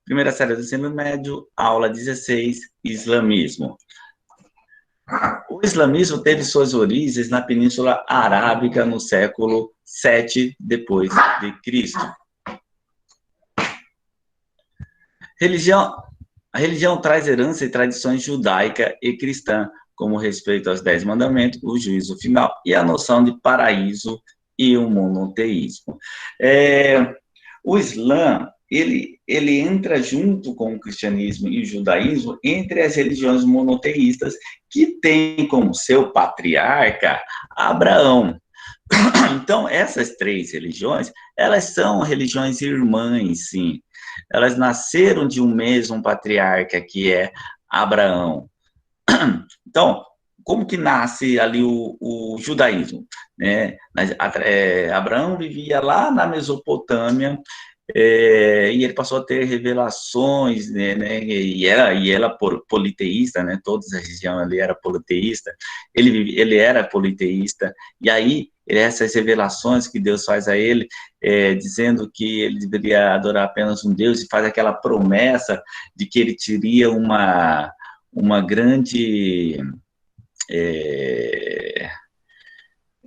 primeira série do ensino médio, aula 16, islamismo. O islamismo teve suas origens na Península Arábica no século 7 depois de Cristo. A religião traz herança e tradições judaica e cristã, como o respeito aos 10 mandamentos, o juízo final e a noção de paraíso e o monoteísmo. O Islã, ele entra junto com o cristianismo e o judaísmo entre as religiões monoteístas, que tem como seu patriarca Abraão. Então, essas três religiões, elas são religiões irmãs, sim. Elas nasceram de um mesmo patriarca, que é Abraão. Então, como que nasce ali o judaísmo? Né? Abraão vivia lá na Mesopotâmia, e ele passou a ter revelações, né, e ela politeísta, né, toda a região ali era politeísta, ele era politeísta, e aí essas revelações que Deus faz a ele, dizendo que ele deveria adorar apenas um Deus, e faz aquela promessa de que ele teria uma grande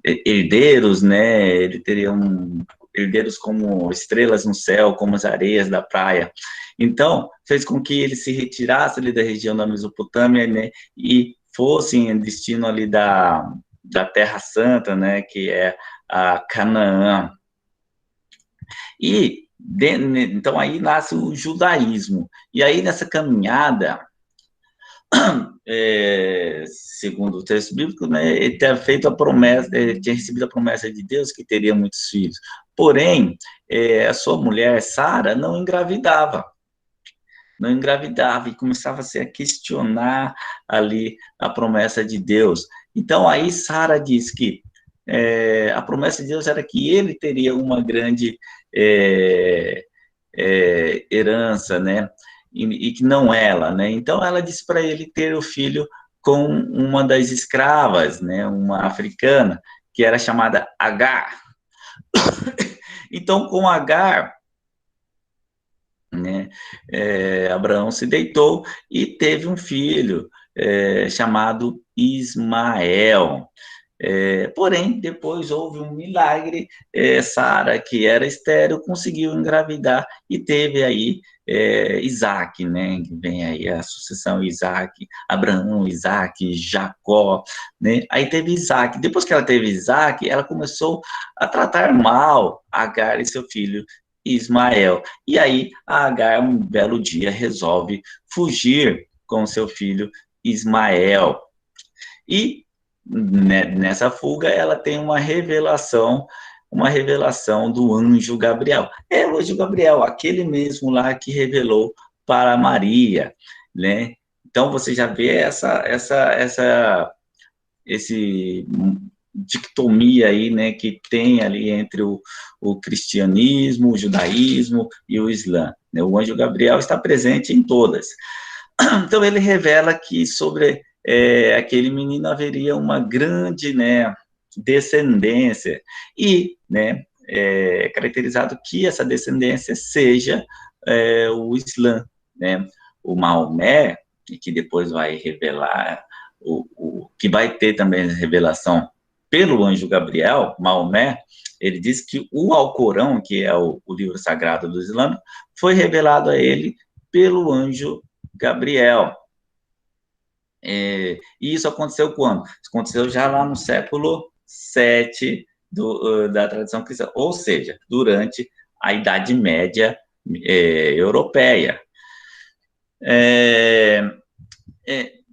herdeiros, né, ele teria herdeiros como estrelas no céu, como as areias da praia. Então, fez com que ele se retirasse ali da região da Mesopotâmia, né, e fosse em destino ali da Terra Santa, né, que é a Canaã. E, então, aí nasce o judaísmo. E aí, nessa caminhada, segundo o texto bíblico, né, ele tinha feito a promessa, ele tinha recebido a promessa de Deus que teria muitos filhos. Porém, a sua mulher, Sara, não engravidava e começava a questionar ali a promessa de Deus. Então, aí Sara diz que a promessa de Deus era que ele teria uma grande herança, né? E que não ela, né? Então ela disse para ele ter o filho com uma das escravas, né? Uma africana, que era chamada Agar. Então, com Agar, né, Abraão se deitou e teve um filho chamado Ismael. Porém, depois houve um milagre, Sara, que era estéril, conseguiu engravidar e teve aí Isaac, né? Vem aí a sucessão Isaac, Abraão, Isaac, Jacó, né? Aí teve Isaac. Depois que ela teve Isaac, ela começou a tratar mal Agar e seu filho Ismael. E aí a Agar, um belo dia, resolve fugir com seu filho Ismael. E nessa fuga ela tem uma revelação do anjo Gabriel. É o anjo Gabriel, aquele mesmo lá que revelou para Maria, né? Então você já vê esse dicotomia aí, né, que tem ali entre o cristianismo, o judaísmo e o islã. Né? O anjo Gabriel está presente em todas. Então ele revela que sobre aquele menino haveria uma grande, né, descendência e, né, caracterizado que essa descendência seja o Islã, né, o Maomé, que depois vai revelar que vai ter também a revelação pelo anjo Gabriel, Maomé, ele diz que o Alcorão, que é o livro sagrado do Islã, foi revelado a ele pelo anjo Gabriel. E isso aconteceu quando? Isso aconteceu já lá no século VII da tradição cristã, ou seja, durante a Idade Média europeia.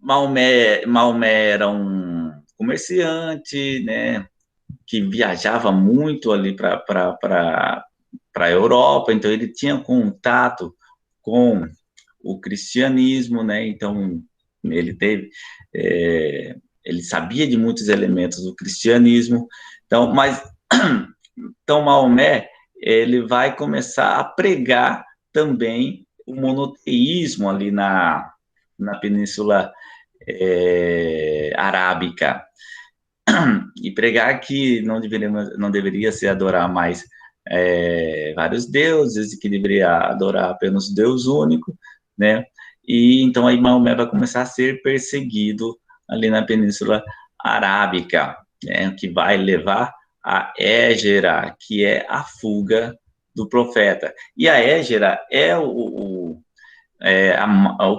Maomé era um comerciante, né, que viajava muito ali para a Europa, então ele tinha contato com o cristianismo, né, então ele teve, ele sabia de muitos elementos do cristianismo, então Maomé, ele vai começar a pregar também o monoteísmo ali na Península Arábica, e pregar que não deveria se adorar mais vários deuses e que deveria adorar apenas o Deus único, né? E então aí Maomé vai começar a ser perseguido ali na Península Arábica, né? Que vai levar a Hégera, que é a fuga do profeta. E a Hégera é o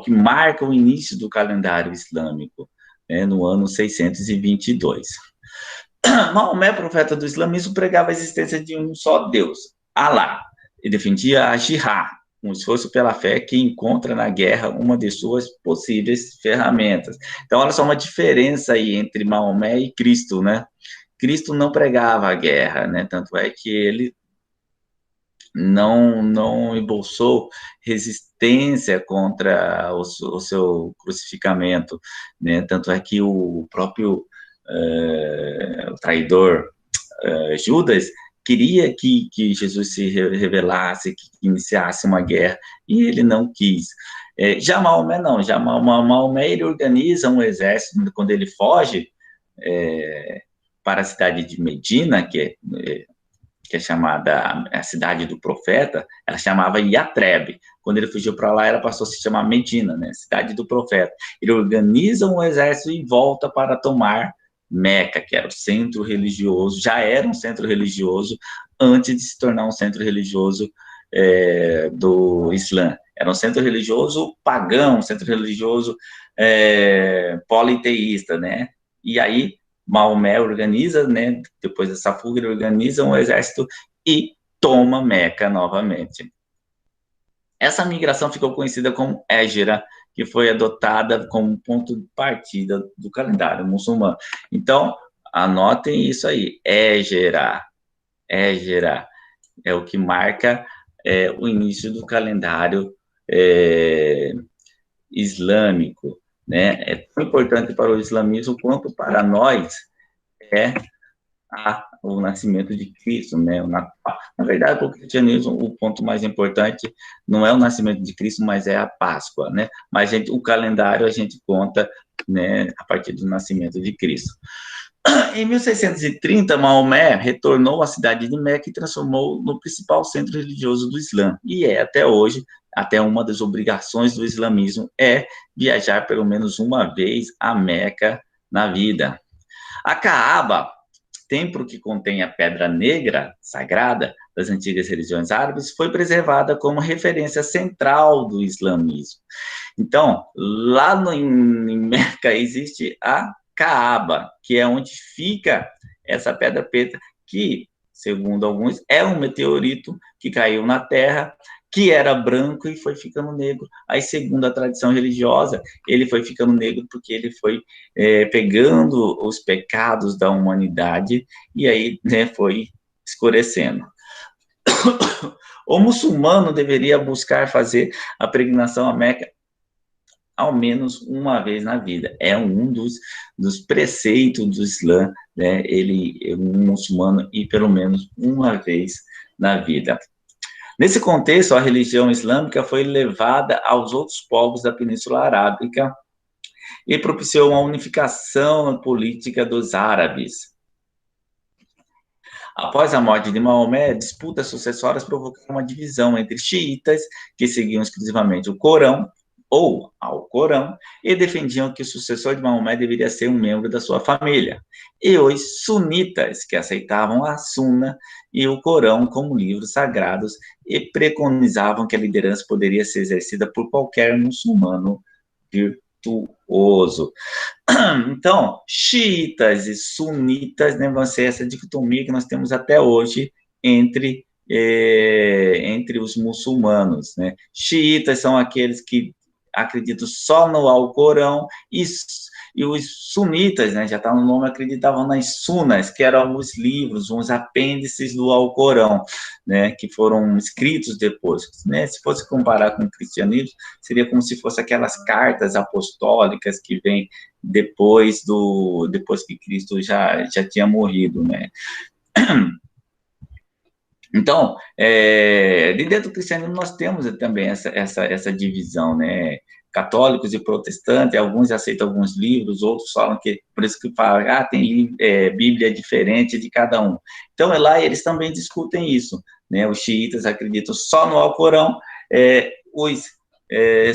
que marca o início do calendário islâmico, né, no ano 622. Maomé, profeta do islamismo, pregava a existência de um só Deus, Alá, e defendia a jihad, um esforço pela fé que encontra na guerra uma de suas possíveis ferramentas. Então, olha só uma diferença aí entre Maomé e Cristo, né? Cristo não pregava a guerra, né? Tanto é que ele não embolsou resistência contra o seu crucificamento, né? Tanto é que o próprio o traidor Judas queria que Jesus se revelasse, que iniciasse uma guerra, e ele não quis. Já Maomé não, já Maomé ele organiza um exército, quando ele foge para a cidade de Medina, que é chamada a cidade do profeta, ela chamava Yatreb. Quando ele fugiu para lá, ela passou a se chamar Medina, né? Cidade do profeta. Ele organiza um exército e volta para tomar Meca, que era o centro religioso, já era um centro religioso antes de se tornar um centro religioso do Islã. Era um centro religioso pagão, um centro religioso politeísta, né? E aí Maomé organiza, né, depois dessa fuga, ele organiza um exército e toma Meca novamente. Essa migração ficou conhecida como Hégera, que foi adotada como ponto de partida do calendário muçulmano. Então, anotem isso aí, Hégera. Hégera é o que marca o início do calendário islâmico, né? É tão importante para o islamismo quanto para nós o nascimento de Cristo, né? O Natal. Na verdade, para o cristianismo, o ponto mais importante não é o nascimento de Cristo, mas é a Páscoa, né? Mas o calendário a gente conta, né, a partir do nascimento de Cristo. Em 1630, Maomé retornou à cidade de Meca e transformou no principal centro religioso do Islã. E até hoje, até uma das obrigações do islamismo é viajar pelo menos uma vez a Meca na vida. A Caaba, templo que contém a pedra negra sagrada das antigas religiões árabes, foi preservada como referência central do islamismo. Então, lá em Meca existe a Caaba, que é onde fica essa pedra preta, que, segundo alguns, é um meteorito que caiu na Terra, que era branco e foi ficando negro. Aí, segundo a tradição religiosa, ele foi ficando negro porque ele foi pegando os pecados da humanidade e aí, né, foi escurecendo. O muçulmano deveria buscar fazer a peregrinação a Meca ao menos uma vez na vida. É um dos preceitos do Islã, né? Ele é um muçulmano ir pelo menos uma vez na vida. Nesse contexto, a religião islâmica foi levada aos outros povos da Península Arábica e propiciou uma unificação política dos árabes. Após a morte de Maomé, disputas sucessórias provocaram uma divisão entre xiitas, que seguiam exclusivamente o Corão, ou ao Corão, e defendiam que o sucessor de Maomé deveria ser um membro da sua família, e os sunitas, que aceitavam a Sunna e o Corão como livros sagrados e preconizavam que a liderança poderia ser exercida por qualquer muçulmano virtuoso. Então, xiitas e sunitas, né, vão ser essa dicotomia que nós temos até hoje entre os muçulmanos, né? Xiitas são aqueles que acreditam só no Alcorão e os sunitas, né, já está no nome, acreditavam nas sunas, que eram os livros, uns apêndices do Alcorão, né, que foram escritos depois, né? Se fosse comparar com o cristianismo, seria como se fosse aquelas cartas apostólicas que vêm depois que Cristo já tinha morrido, né? Então, de dentro do cristianismo nós temos também essa divisão, né? Católicos e protestantes, alguns aceitam alguns livros, outros falam que, por isso que falam, tem Bíblia diferente de cada um. Então, lá eles também discutem isso, né? Os xiitas acreditam só no Alcorão, os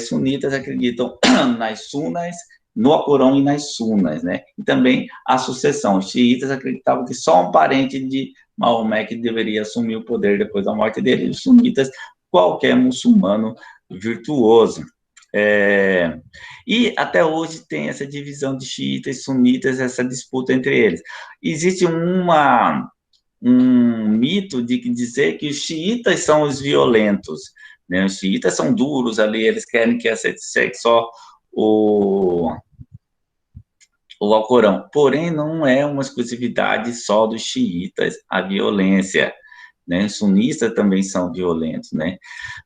sunitas acreditam nas sunas, no Alcorão e nas sunas, né? E também a sucessão. Os xiitas acreditavam que só um parente de Maomé que deveria assumir o poder depois da morte dele, e os sunitas, qualquer muçulmano virtuoso. E até hoje tem essa divisão de xiitas e sunitas, essa disputa entre eles. Existe um mito de dizer que os xiitas são os violentos, né? Os xiitas são duros ali, eles querem que segue só o Alcorão. Porém, não é uma exclusividade só dos xiitas a violência, né? Os sunistas também são violentos, né?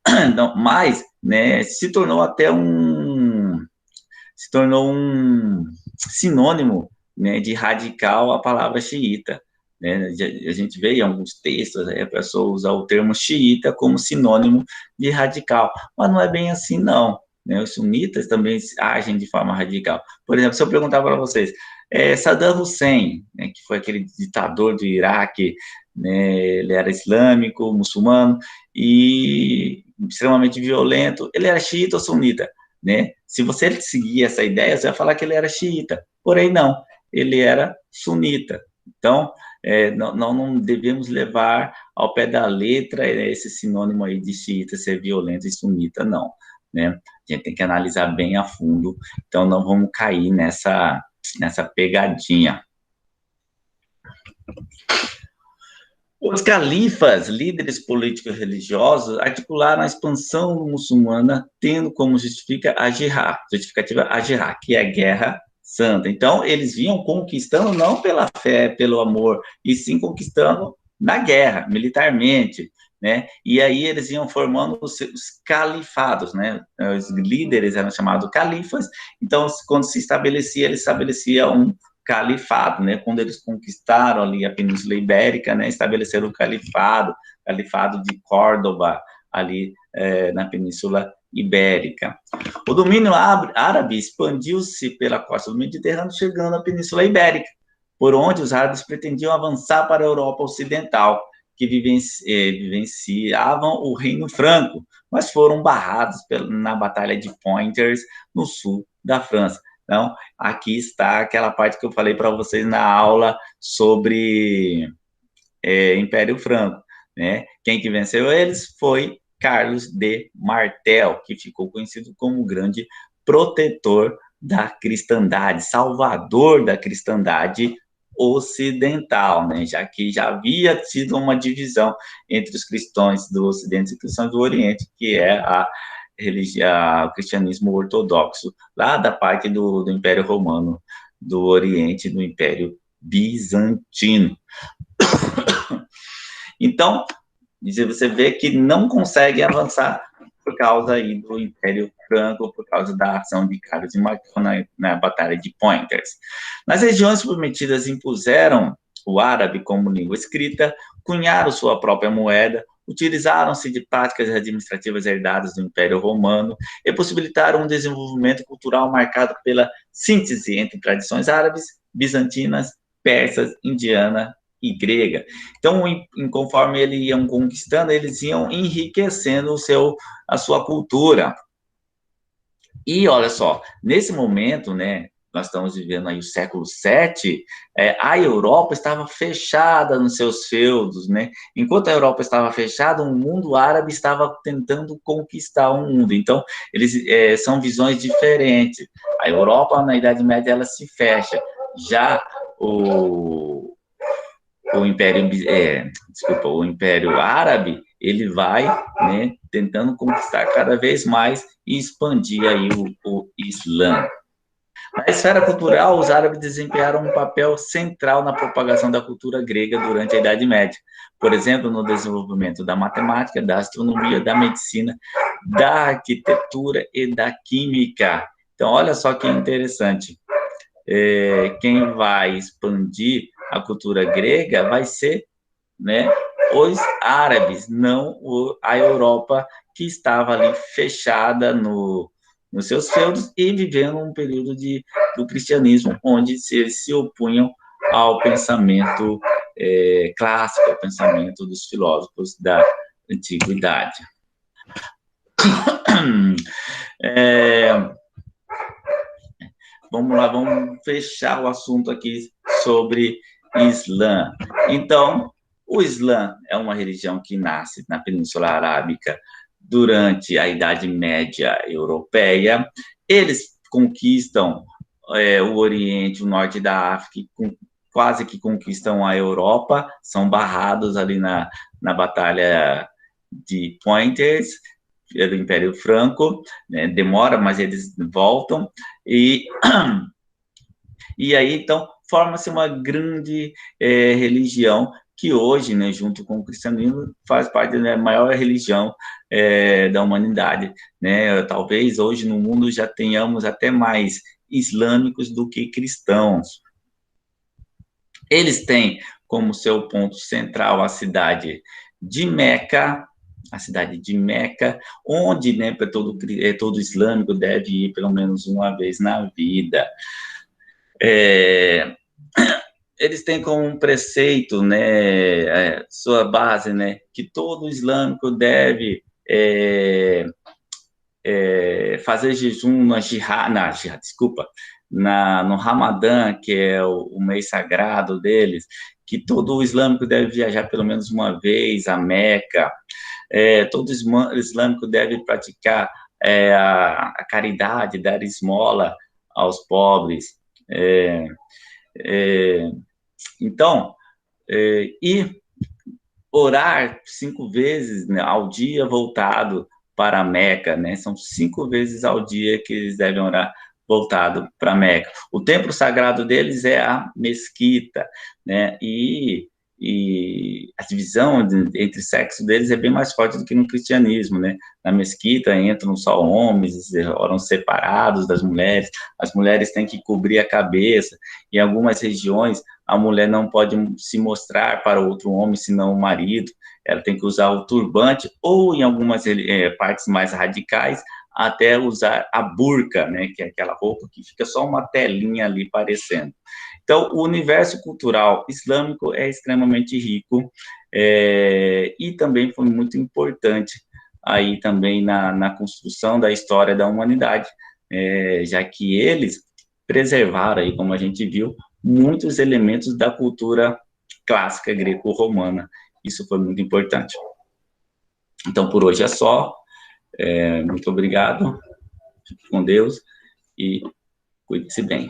Então, mas, né, se tornou um sinônimo, né, de radical a palavra xiita, né? A gente vê em alguns textos a pessoa usa o termo xiita como sinônimo de radical, mas não é bem assim, não. Né? Os sunitas também agem de forma radical. Por exemplo, se eu perguntar para vocês, Saddam Hussein, né, que foi aquele ditador do Iraque, né, ele era islâmico, muçulmano e extremamente violento, ele era xiita ou sunita? Né? Se você seguir essa ideia, você vai falar que ele era xiita. Porém, não, ele era sunita. Então, não devemos levar ao pé da letra esse sinônimo aí de xiita ser violento e sunita, não. Né? A gente tem que analisar bem a fundo, então não vamos cair nessa pegadinha. Os califas, líderes políticos e religiosos, articularam a expansão muçulmana, tendo como justificativa a jihad, que é a guerra santa. Então, eles vinham conquistando não pela fé, pelo amor, e sim conquistando na guerra, militarmente, né? E aí eles iam formando os califados, né? Os líderes eram chamados califas. Então, quando se estabelecia, ele estabelecia um califado, né? Quando eles conquistaram ali a Península Ibérica, né? Estabeleceram o califado de Córdoba, ali na Península Ibérica. O domínio árabe expandiu-se pela costa do Mediterrâneo, chegando à Península Ibérica, por onde os árabes pretendiam avançar para a Europa Ocidental, que vivenciavam o Reino Franco, mas foram barrados na Batalha de Poitiers, no sul da França. Então, aqui está aquela parte que eu falei para vocês na aula sobre Império Franco, né? Quem que venceu eles foi Carlos de Martel, que ficou conhecido como o grande protetor da cristandade, salvador da cristandade ocidental, né? Já que já havia sido uma divisão entre os cristãos do Ocidente e os cristãos do Oriente, que é o cristianismo ortodoxo, lá da parte do Império Romano, do Oriente, do Império Bizantino. Então, você vê que não consegue avançar por causa aí do Império Franco, por causa da ação de Carlos de Martel na Batalha de Poitiers. Nas regiões prometidas impuseram o árabe como língua escrita, cunharam sua própria moeda, utilizaram-se de práticas administrativas herdadas do Império Romano e possibilitaram um desenvolvimento cultural marcado pela síntese entre tradições árabes, bizantinas, persas, indiana e grega. Então, conforme eles iam conquistando, eles iam enriquecendo a sua cultura. E olha só, nesse momento, né, nós estamos vivendo aí o século VII, a Europa estava fechada nos seus feudos, né? Enquanto a Europa estava fechada, o mundo árabe estava tentando conquistar o mundo. Então, eles são visões diferentes. A Europa, na Idade Média, ela se fecha. Já o Império Árabe, ele vai, né, tentando conquistar cada vez mais e expandir aí o Islã. Na esfera cultural, os árabes desempenharam um papel central na propagação da cultura grega durante a Idade Média. Por exemplo, no desenvolvimento da matemática, da astronomia, da medicina, da arquitetura e da química. Então, olha só que interessante. Quem vai expandir a cultura grega vai ser, né, os árabes, não a Europa, que estava ali fechada nos seus feudos e vivendo um período do cristianismo, onde se opunham ao pensamento clássico, ao pensamento dos filósofos da antiguidade. Vamos lá, vamos fechar o assunto aqui sobre Islã. Então, o Islã é uma religião que nasce na Península Arábica durante a Idade Média Europeia. Eles conquistam o Oriente, o Norte da África, quase que conquistam a Europa, são barrados ali na Batalha de Poitiers, do Império Franco, né? Demora, mas eles voltam, e aí, então, forma-se uma grande religião que hoje, né, junto com o cristianismo, faz parte da maior religião da humanidade, né? Talvez hoje no mundo já tenhamos até mais islâmicos do que cristãos. Eles têm como seu ponto central a cidade de Meca, onde, né, todo islâmico deve ir pelo menos uma vez na vida. Eles têm como um preceito, né, sua base, né, que todo islâmico deve fazer jejum no Ramadã, que é o mês sagrado deles, que todo islâmico deve viajar pelo menos uma vez a Meca, todo islâmico deve praticar a caridade, dar esmola aos pobres. Então, e orar 5 vezes, né, ao dia voltado para a Meca, né? São 5 visas ao dia que eles devem orar voltado para a Meca. O templo sagrado deles é a mesquita, né? E a divisão entre sexo deles é bem mais forte do que no cristianismo, né? Na mesquita entram só homens, oram separados das mulheres, as mulheres têm que cobrir a cabeça. Em algumas regiões, a mulher não pode se mostrar para outro homem, senão o marido, ela tem que usar o turbante, ou em algumas partes mais radicais, até usar a burca, né, que é aquela roupa que fica só uma telinha ali parecendo. Então, o universo cultural islâmico é extremamente rico, e também foi muito importante aí também na construção da história da humanidade, já que eles preservaram aí, como a gente viu, muitos elementos da cultura clássica greco-romana. Isso foi muito importante. Então, por hoje é só. Muito obrigado. Fique com Deus e cuide-se bem.